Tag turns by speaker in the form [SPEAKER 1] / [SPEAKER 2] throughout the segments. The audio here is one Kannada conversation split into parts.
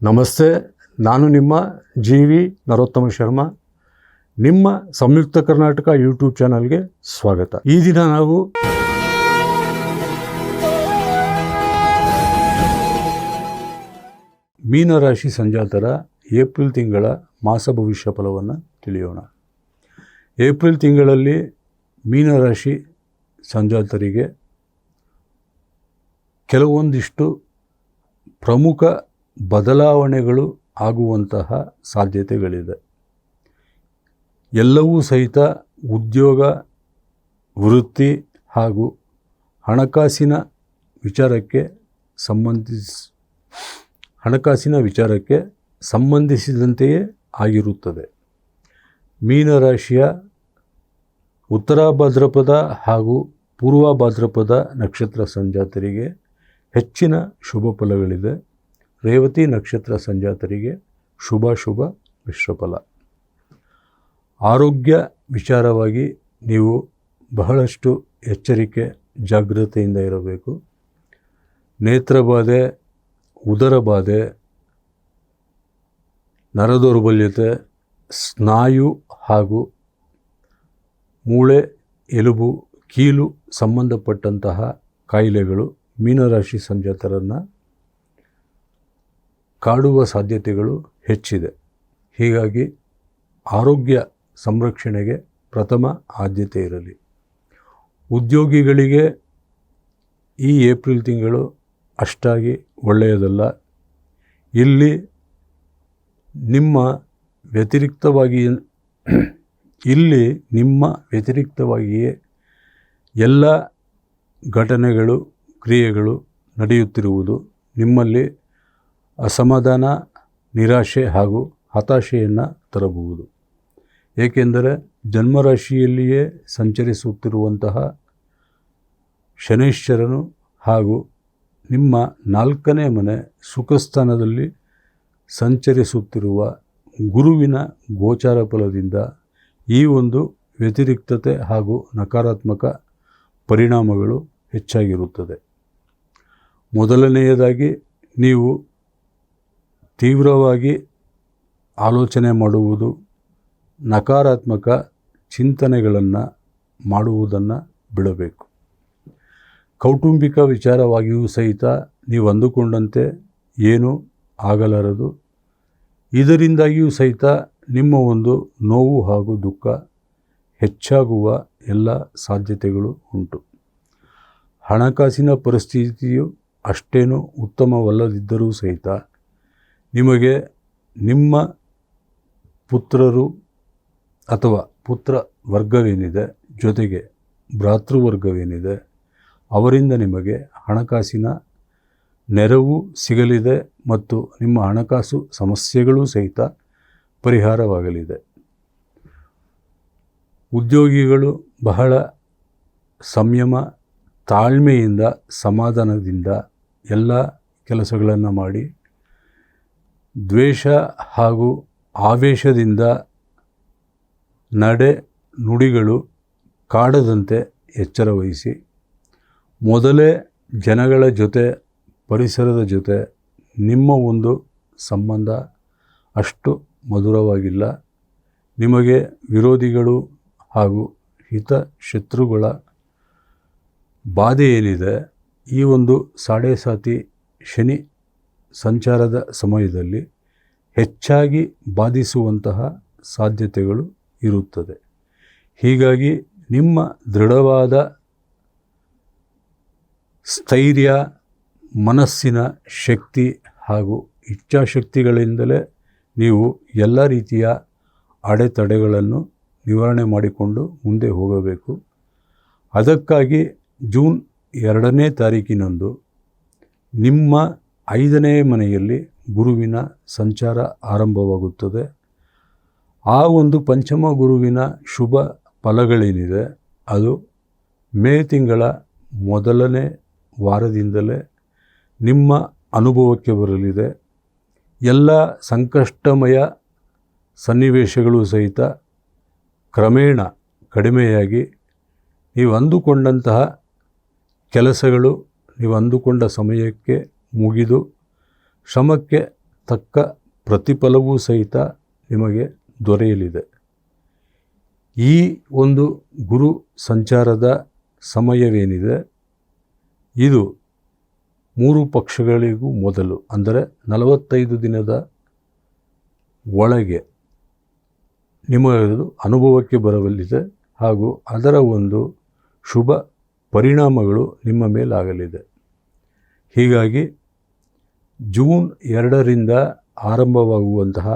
[SPEAKER 1] ನಮಸ್ತೆ, ನಾನು ನಿಮ್ಮ ಜಿ.ವಿ. ನರೋತ್ತಮ ಶರ್ಮಾ. ನಿಮ್ಮ ಸಂಯುಕ್ತ ಕರ್ನಾಟಕ ಯೂಟ್ಯೂಬ್ ಚಾನಲ್ಗೆ ಸ್ವಾಗತ. ಈ ದಿನ ನಾವು ಮೀನರಾಶಿ ಸಂಜಾತರ ಏಪ್ರಿಲ್ ತಿಂಗಳ ಮಾಸ ಭವಿಷ್ಯ ಫಲವನ್ನು ತಿಳಿಯೋಣ. ಏಪ್ರಿಲ್ ತಿಂಗಳಲ್ಲಿ ಮೀನರಾಶಿ ಸಂಜಾತರಿಗೆ ಕೆಲವೊಂದಿಷ್ಟು ಪ್ರಮುಖ ಬದಲಾವಣೆಗಳು ಆಗುವಂತಹ ಸಾಧ್ಯತೆಗಳಿದೆ. ಎಲ್ಲವೂ ಸಹಿತ ಉದ್ಯೋಗ, ವೃತ್ತಿ ಹಾಗೂ ಹಣಕಾಸಿನ ವಿಚಾರಕ್ಕೆ ಸಂಬಂಧಿಸಿದಂತೆಯೇ ಆಗಿರುತ್ತದೆ. ಮೀನರಾಶಿಯ ಉತ್ತರ ಭಾದ್ರಪದ ಹಾಗೂ ಪೂರ್ವ ಭಾದ್ರಪದ ನಕ್ಷತ್ರ ಸಂಜಾತರಿಗೆ ಹೆಚ್ಚಿನ ಶುಭ ಫಲಗಳಿದೆ. ರೇವತಿ ನಕ್ಷತ್ರ ಸಂಜಾತರಿಗೆ ಶುಭ ಮಿಶ್ರಫಲ. ಆರೋಗ್ಯ ವಿಚಾರವಾಗಿ ನೀವು ಬಹಳಷ್ಟು ಎಚ್ಚರಿಕೆ ಜಾಗೃತೆಯಿಂದ ಇರಬೇಕು. ನೇತ್ರಬಾಧೆ, ಉದರ ಬಾಧೆ, ನರದೌರ್ಬಲ್ಯತೆ, ಸ್ನಾಯು ಹಾಗೂ ಮೂಳೆ, ಎಲುಬು, ಕೀಲು ಸಂಬಂಧಪಟ್ಟಂತಹ ಕಾಯಿಲೆಗಳು ಮೀನರಾಶಿ ಸಂಜಾತರನ್ನು ಕಾಡುವ ಸಾಧ್ಯತೆಗಳು ಹೆಚ್ಚಿದೆ. ಹೀಗಾಗಿ ಆರೋಗ್ಯ ಸಂರಕ್ಷಣೆಗೆ ಪ್ರಥಮ ಆದ್ಯತೆ ಇರಲಿ. ಉದ್ಯೋಗಿಗಳಿಗೆ ಈ ಏಪ್ರಿಲ್ ತಿಂಗಳು ಅಷ್ಟಾಗಿ ಒಳ್ಳೆಯದಲ್ಲ. ಇಲ್ಲಿ ನಿಮ್ಮ ವ್ಯತಿರಿಕ್ತವಾಗಿಯೇ ಎಲ್ಲ ಘಟನೆಗಳು, ಕ್ರಿಯೆಗಳು ನಡೆಯುತ್ತಿರುವುದು ನಿಮ್ಮಲ್ಲಿ ಅಸಮಾಧಾನ, ನಿರಾಶೆ ಹಾಗೂ ಹತಾಶೆಯನ್ನು ತರಬಹುದು. ಏಕೆಂದರೆ ಜನ್ಮರಾಶಿಯಲ್ಲಿಯೇ ಸಂಚರಿಸುತ್ತಿರುವಂತಹ ಶನೈಶ್ಚರನು ಹಾಗೂ ನಿಮ್ಮ 4ನೇ ಮನೆ ಸುಖಸ್ಥಾನದಲ್ಲಿ ಸಂಚರಿಸುತ್ತಿರುವ ಗುರುವಿನ ಗೋಚಾರ ಫಲದಿಂದ ಈ ಒಂದು ವ್ಯತಿರಿಕ್ತತೆ ಹಾಗೂ ನಕಾರಾತ್ಮಕ ಪರಿಣಾಮಗಳು ಹೆಚ್ಚಾಗಿರುತ್ತದೆ. ಮೊದಲನೆಯದಾಗಿ ನೀವು ತೀವ್ರವಾಗಿ ಆಲೋಚನೆ ಮಾಡುವುದು, ನಕಾರಾತ್ಮಕ ಚಿಂತನೆಗಳನ್ನು ಮಾಡುವುದನ್ನು ಬಿಡಬೇಕು. ಕೌಟುಂಬಿಕ ವಿಚಾರವಾಗಿಯೂ ಸಹಿತ ನೀವು ಅಂದುಕೊಂಡಂತೆ ಏನೂ ಆಗಲಾರದು. ಇದರಿಂದಾಗಿಯೂ ಸಹಿತ ನಿಮ್ಮ ಒಂದು ನೋವು ಹಾಗೂ ದುಃಖ ಹೆಚ್ಚಾಗುವ ಎಲ್ಲ ಸಾಧ್ಯತೆಗಳು ಉಂಟು. ಹಣಕಾಸಿನ ಪರಿಸ್ಥಿತಿಯು ಅಷ್ಟೇನೂ ಉತ್ತಮವಲ್ಲದಿದ್ದರೂ ಸಹಿತ ನಿಮಗೆ ನಿಮ್ಮ ಪುತ್ರರು ಅಥವಾ ಪುತ್ರ ವರ್ಗವೇನಿದೆ, ಜೊತೆಗೆ ಭ್ರಾತೃವರ್ಗವೇನಿದೆ, ಅವರಿಂದ ನಿಮಗೆ ಹಣಕಾಸಿನ ನೆರವು ಸಿಗಲಿದೆ ಮತ್ತು ನಿಮ್ಮ ಹಣಕಾಸು ಸಮಸ್ಯೆಗಳೂ ಸಹಿತ ಪರಿಹಾರವಾಗಲಿದೆ. ಉದ್ಯೋಗಿಗಳು ಬಹಳ ಸಂಯಮ, ತಾಳ್ಮೆಯಿಂದ, ಸಮಾಧಾನದಿಂದ ಎಲ್ಲ ಕೆಲಸಗಳನ್ನು ಮಾಡಿ ದ್ವೇಷ ಹಾಗೂ ಆವೇಶದಿಂದ ನಡೆ ನುಡಿಗಳು ಕಾಡದಂತೆ ಎಚ್ಚರ ವಹಿಸಿ. ಮೊದಲೇ ಜನಗಳ ಜೊತೆ, ಪರಿಸರದ ಜೊತೆ ನಿಮ್ಮ ಒಂದು ಸಂಬಂಧ ಅಷ್ಟು ಮಧುರವಾಗಿಲ್ಲ. ನಿಮಗೆ ವಿರೋಧಿಗಳು ಹಾಗೂ ಹಿತಶತ್ರುಗಳ ಬಾಧೆ ಏನಿದೆ, ಈ ಒಂದು ಸಾಡೆ ಶನಿ ಸಂಚಾರದ ಸಮಯದಲ್ಲಿ ಹೆಚ್ಚಾಗಿ ಬಾಧಿಸುವಂತಹ ಸಾಧ್ಯತೆಗಳು ಇರುತ್ತದೆ. ಹೀಗಾಗಿ ನಿಮ್ಮ ದೃಢವಾದ ಸ್ಥೈರ್ಯ, ಮನಸ್ಸಿನ ಶಕ್ತಿ ಹಾಗೂ ಇಚ್ಛಾಶಕ್ತಿಗಳಿಂದಲೇ ನೀವು ಎಲ್ಲ ರೀತಿಯ ಅಡೆತಡೆಗಳನ್ನು ನಿವಾರಣೆ ಮಾಡಿಕೊಂಡು ಮುಂದೆ ಹೋಗಬೇಕು. ಅದಕ್ಕಾಗಿ ಜೂನ್ 2ನೇ ತಾರೀಕಿನಂದು ನಿಮ್ಮ 5ನೇ ಮನೆಯಲ್ಲಿ ಗುರುವಿನ ಸಂಚಾರ ಆರಂಭವಾಗುತ್ತದೆ. ಆ ಒಂದು ಪಂಚಮ ಗುರುವಿನ ಶುಭ ಫಲಗಳೇನಿದೆ ಅದು ಮೇ ತಿಂಗಳ ಮೊದಲನೇ ವಾರದಿಂದಲೇ ನಿಮ್ಮ ಅನುಭವಕ್ಕೆ ಬರಲಿದೆ. ಎಲ್ಲ ಸಂಕಷ್ಟಮಯ ಸನ್ನಿವೇಶಗಳು ಸಹಿತ ಕ್ರಮೇಣ ಕಡಿಮೆಯಾಗಿ ನೀವು ಅಂದುಕೊಂಡಂತಹ ಕೆಲಸಗಳು ನೀವು ಅಂದುಕೊಂಡ ಸಮಯಕ್ಕೆ ಮುಗಿದು ಶ್ರಮಕ್ಕೆ ತಕ್ಕ ಪ್ರತಿಫಲವೂ ಸಹಿತ ನಿಮಗೆ ದೊರೆಯಲಿದೆ. ಈ ಒಂದು ಗುರು ಸಂಚಾರದ ಸಮಯವೇನಿದೆ ಇದು 3 ಪಕ್ಷಗಳಿಗೂ ಮೊದಲು ಅಂದರೆ 45 ದಿನದ ಒಳಗೆ ನಿಮಗದು ಅನುಭವಕ್ಕೆ ಬರಲಿದೆ ಹಾಗೂ ಅದರ ಒಂದು ಶುಭ ಪರಿಣಾಮಗಳು ನಿಮ್ಮ ಮೇಲಾಗಲಿದೆ. ಹೀಗಾಗಿ ಜೂನ್ 2ರಿಂದ ಆರಂಭವಾಗುವಂತಹ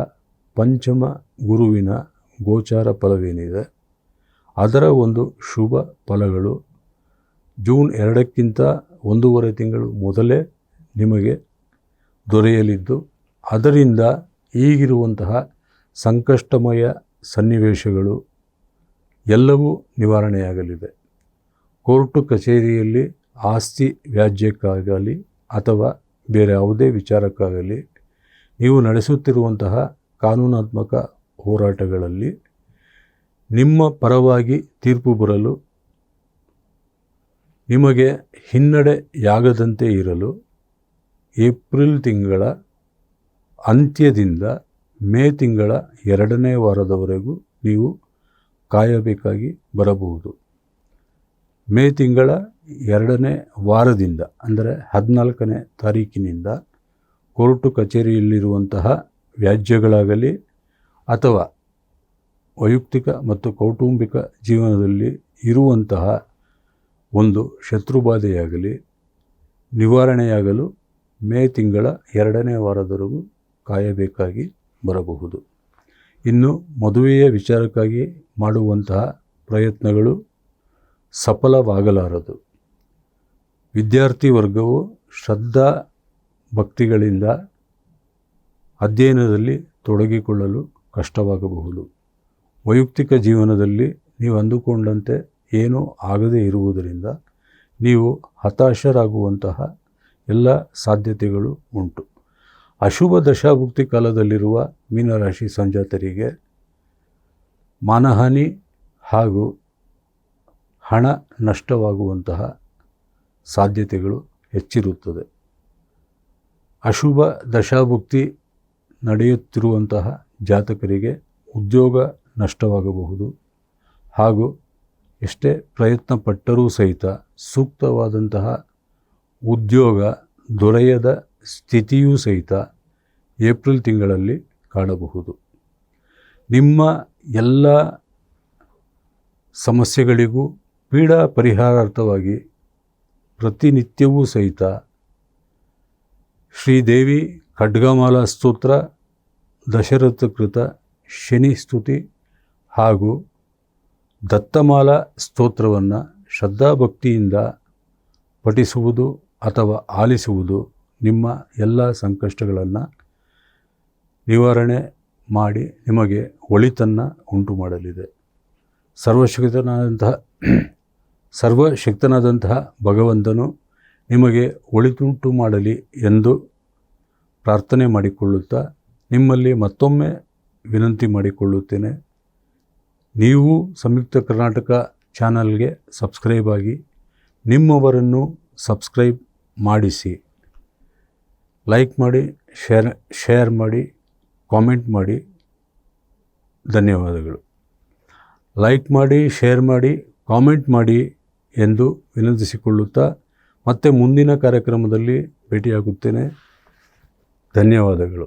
[SPEAKER 1] ಪಂಚಮ ಗುರುವಿನ ಗೋಚಾರ ಫಲವೇನಿದೆ ಅದರ ಒಂದು ಶುಭ ಫಲಗಳು ಜೂನ್ 2ಕ್ಕಿಂತ 1.5 ತಿಂಗಳು ಮೊದಲೇ ನಿಮಗೆ ದೊರೆಯಲಿದ್ದು, ಅದರಿಂದ ಈಗಿರುವಂತಹ ಸಂಕಷ್ಟಮಯ ಸನ್ನಿವೇಶಗಳು ಎಲ್ಲವೂ ನಿವಾರಣೆಯಾಗಲಿದೆ. ಕೋರ್ಟು ಕಚೇರಿಯಲ್ಲಿ ಆಸ್ತಿ ವ್ಯಾಜ್ಯಕ್ಕಾಗಲಿ ಅಥವಾ ಬೇರೆ ಯಾವುದೇ ವಿಚಾರಕ್ಕಾಗಲಿ ನೀವು ನಡೆಸುತ್ತಿರುವಂತಹ ಕಾನೂನಾತ್ಮಕ ಹೋರಾಟಗಳಲ್ಲಿ ನಿಮ್ಮ ಪರವಾಗಿ ತೀರ್ಪು ಬರಲು, ನಿಮಗೆ ಹಿನ್ನಡೆಯಾಗದಂತೆ ಇರಲು ಏಪ್ರಿಲ್ ತಿಂಗಳ ಅಂತ್ಯದಿಂದ ಮೇ ತಿಂಗಳ 2ನೇ ವಾರದವರೆಗೂ ನೀವು ಕಾಯಬೇಕಾಗಿ ಬರಬಹುದು. ಮೇ ತಿಂಗಳ 2ನೇ ವಾರದಿಂದ ಅಂದರೆ 14ನೇ ತಾರೀಕಿನಿಂದ ಕೋರ್ಟು ಕಚೇರಿಯಲ್ಲಿರುವಂತಹ ವ್ಯಾಜ್ಯಗಳಾಗಲಿ ಅಥವಾ ವೈಯಕ್ತಿಕ ಮತ್ತು ಕೌಟುಂಬಿಕ ಜೀವನದಲ್ಲಿ ಇರುವಂತಹ ಒಂದು ಶತ್ರುಬಾಧೆಯಾಗಲಿ ನಿವಾರಣೆಯಾಗಲು ಮೇ ತಿಂಗಳ 2ನೇ ವಾರದವರೆಗೂ ಕಾಯಬೇಕಾಗಿ ಬರಬಹುದು. ಇನ್ನು ಮದುವೆಯ ವಿಚಾರಕ್ಕಾಗಿ ಮಾಡುವಂತಹ ಪ್ರಯತ್ನಗಳು ಸಫಲವಾಗಲಾರದು. ವಿದ್ಯಾರ್ಥಿ ವರ್ಗವು ಶ್ರದ್ಧಾ ಭಕ್ತಿಗಳಿಂದ ಅಧ್ಯಯನದಲ್ಲಿ ತೊಡಗಿಕೊಳ್ಳಲು ಕಷ್ಟವಾಗಬಹುದು. ವೈಯಕ್ತಿಕ ಜೀವನದಲ್ಲಿ ನೀವು ಅಂದುಕೊಂಡಂತೆ ಏನೂ ಆಗದೇ ಇರುವುದರಿಂದ ನೀವು ಹತಾಶರಾಗುವಂತಹ ಎಲ್ಲ ಸಾಧ್ಯತೆಗಳು ಉಂಟು. ಅಶುಭ ದಶಾಭುಕ್ತಿ ಕಾಲದಲ್ಲಿರುವ ಮೀನರಾಶಿ ಸಂಜಾತರಿಗೆ ಮಾನಹಾನಿ ಹಾಗೂ ಹಣ ನಷ್ಟವಾಗುವಂತಹ ಸಾಧ್ಯತೆಗಳು ಹೆಚ್ಚಿರುತ್ತದೆ. ಅಶುಭ ದಶಾಭುಕ್ತಿ ನಡೆಯುತ್ತಿರುವಂತಹ ಜಾತಕರಿಗೆ ಉದ್ಯೋಗ ನಷ್ಟವಾಗಬಹುದು ಹಾಗೂ ಎಷ್ಟೇ ಪ್ರಯತ್ನ ಪಟ್ಟರೂ ಸಹಿತ ಸೂಕ್ತವಾದಂತಹ ಉದ್ಯೋಗ ದೊರೆಯದ ಸ್ಥಿತಿಯೂ ಸಹಿತ ಏಪ್ರಿಲ್ ತಿಂಗಳಲ್ಲಿ ಕಾಣಬಹುದು. ನಿಮ್ಮ ಎಲ್ಲ ಸಮಸ್ಯೆಗಳಿಗೂ ಪೀಡಾ ಪರಿಹಾರಾರ್ಥವಾಗಿ ಪ್ರತಿನಿತ್ಯವೂ ಸಹಿತ ಶ್ರೀದೇವಿ ಖಡ್ಗಮಾಲಾ ಸ್ತೋತ್ರ, ದಶರಥಕೃತ ಶನಿ ಸ್ತುತಿ ಹಾಗೂ ದತ್ತಮಾಲಾ ಸ್ತೋತ್ರವನ್ನು ಶ್ರದ್ಧಾಭಕ್ತಿಯಿಂದ ಪಠಿಸುವುದು ಅಥವಾ ಆಲಿಸುವುದು ನಿಮ್ಮ ಎಲ್ಲ ಸಂಕಷ್ಟಗಳನ್ನು ನಿವಾರಣೆ ಮಾಡಿ ನಿಮಗೆ ಒಳಿತನ್ನು ಉಂಟು ಮಾಡಲಿದೆ. ಸರ್ವಶಕ್ತನಾದಂತಹ ಭಗವಂತನು ನಿಮಗೆ ಒಳಿತುಂಟು ಮಾಡಲಿ ಎಂದು ಪ್ರಾರ್ಥನೆ ಮಾಡಿಕೊಳ್ಳುತ್ತಾ ನಿಮ್ಮಲ್ಲಿ ಮತ್ತೊಮ್ಮೆ ವಿನಂತಿ ಮಾಡಿಕೊಳ್ಳುತ್ತೇನೆ. ನೀವು ಸಂಯುಕ್ತ ಕರ್ನಾಟಕ ಚಾನಲ್ಗೆ ಸಬ್ಸ್ಕ್ರೈಬ್ ಆಗಿ ನಿಮ್ಮವರನ್ನು ಸಬ್ಸ್ಕ್ರೈಬ್ ಮಾಡಿಸಿ, ಲೈಕ್ ಮಾಡಿ, ಶೇರ್ ಮಾಡಿ, ಕಾಮೆಂಟ್ ಮಾಡಿ. ಧನ್ಯವಾದಗಳು. ಲೈಕ್ ಮಾಡಿ, ಶೇರ್ ಮಾಡಿ, ಕಾಮೆಂಟ್ ಮಾಡಿ ಎಂದು ವಿನಂತಿಸಿಕೊಳ್ಳುತ್ತಾ ಮತ್ತೆ ಮುಂದಿನ ಕಾರ್ಯಕ್ರಮದಲ್ಲಿ ಭೇಟಿಯಾಗುತ್ತೇನೆ. ಧನ್ಯವಾದಗಳು.